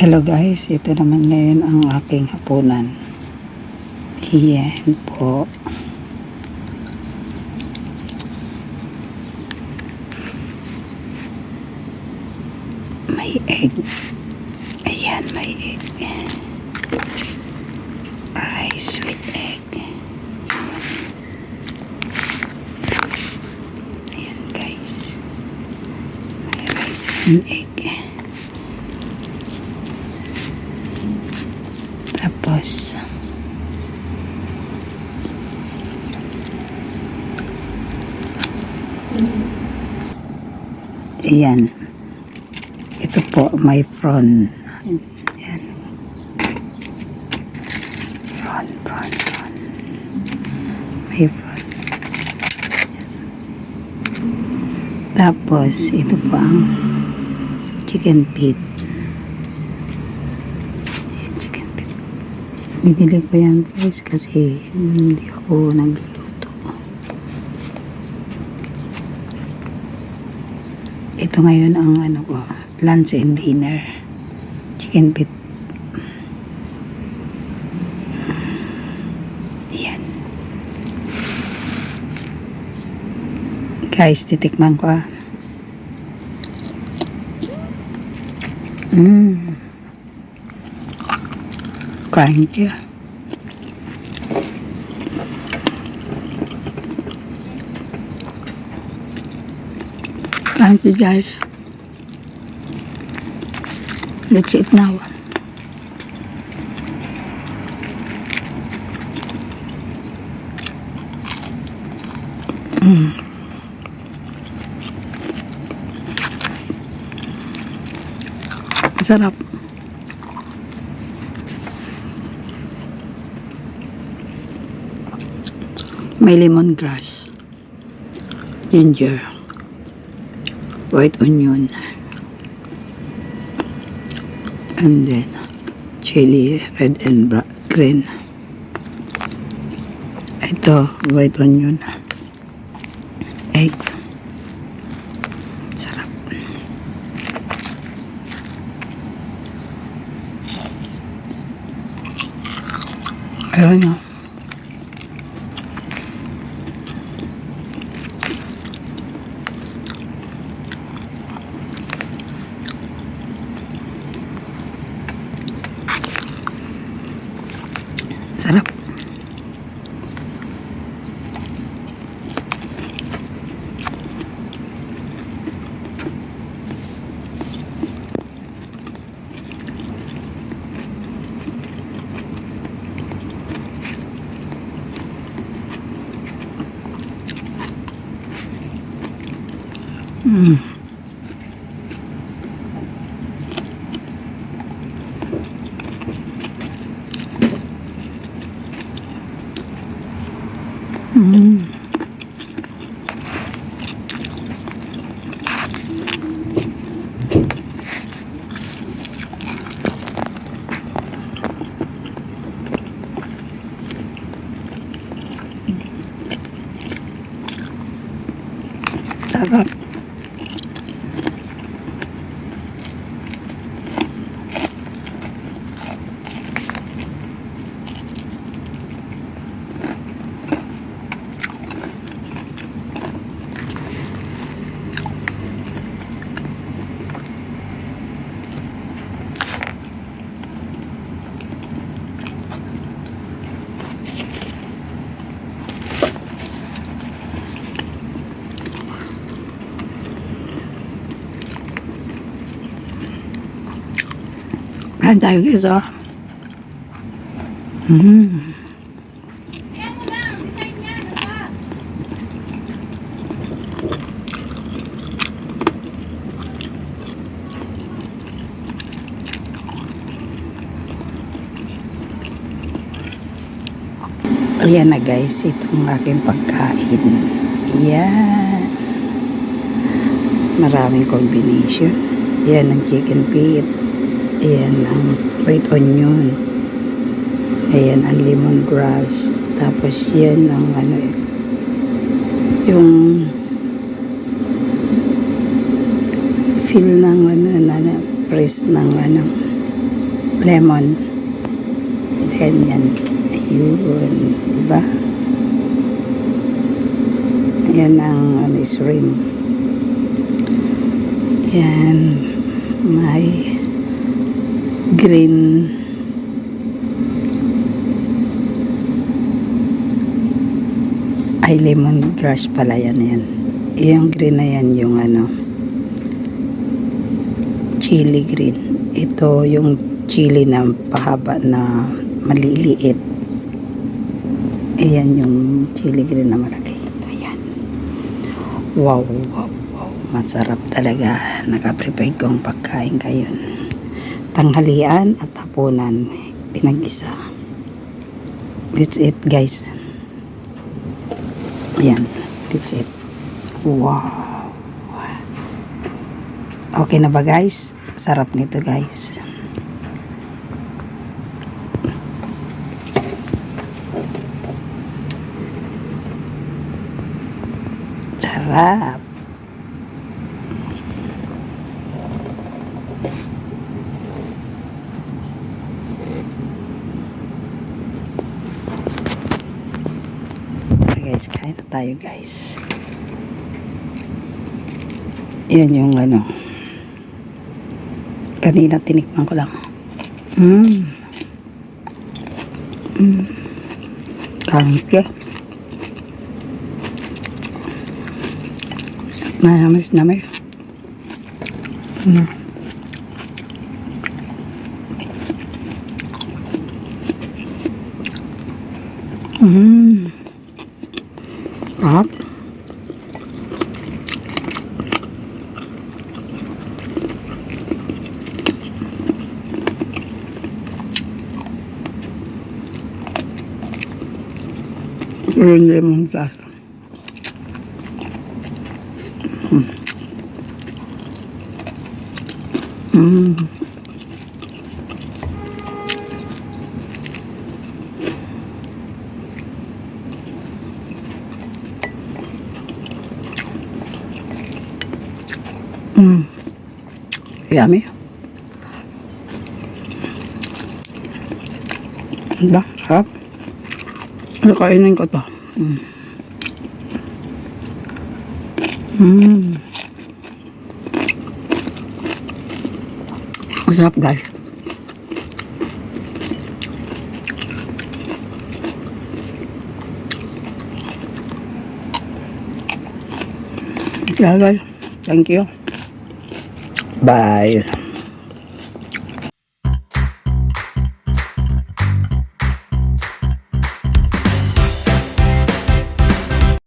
Hello guys, ito naman ngayon ang aking hapunan. Iyan po. May egg. Ayan, may egg. Rice with egg. Ayan guys. May rice and egg. Tapos ayan, ito po may prawn. Ayan, prawn may prawn. Ayan. Tapos ito po ang chicken feet. Binili ko yan guys kasi hindi ako nagluluto. Ito ngayon ang ano ko, lunch and dinner. Chicken feet. Yan. Guys, titikman ko ah. Kain siya. Kain siya guys. Let's eat now. Sarap. May lemongrass, ginger, white onion, and then chili, red and green. Ito, white onion, egg. Sarap. Ayun na. Sarap. Sarap. Kain tayo guys oh. Ayan na guys, itong aking pagkain. Ayan. Maraming combination. Ayan ang chicken feet. Ayan ang white onion. Ayan ang lemongrass. Tapos yan ang ano, yung feel ng ano, fresh ng ano, lemon. Then yan. Ayun. Diba? Ayan ang shrimp. Yan. May green ay lemongrass pala yan. Yung green na yan yung chili green. Ito yung chili na pahaba na maliliit. Ayan yung chili green na malaki. Ayan. Wow, wow, wow. Masarap talaga. Nakaprepare kong pagkain kayon. Tanghalian at hapunan. Pinag-isa. That's it guys. Ayan. That's it. Wow. Okay na ba guys? Sarap nito guys. Sarap. Guys, kain na tayo guys. Yan yung kanina tinikman ko lang. Kangke. Mayamis namin. Sarap. Yung lemon grass. Yummy. Diba? Sarap. Kainin ko to. Masarap guys. Yeah guys. Thank you. Bye.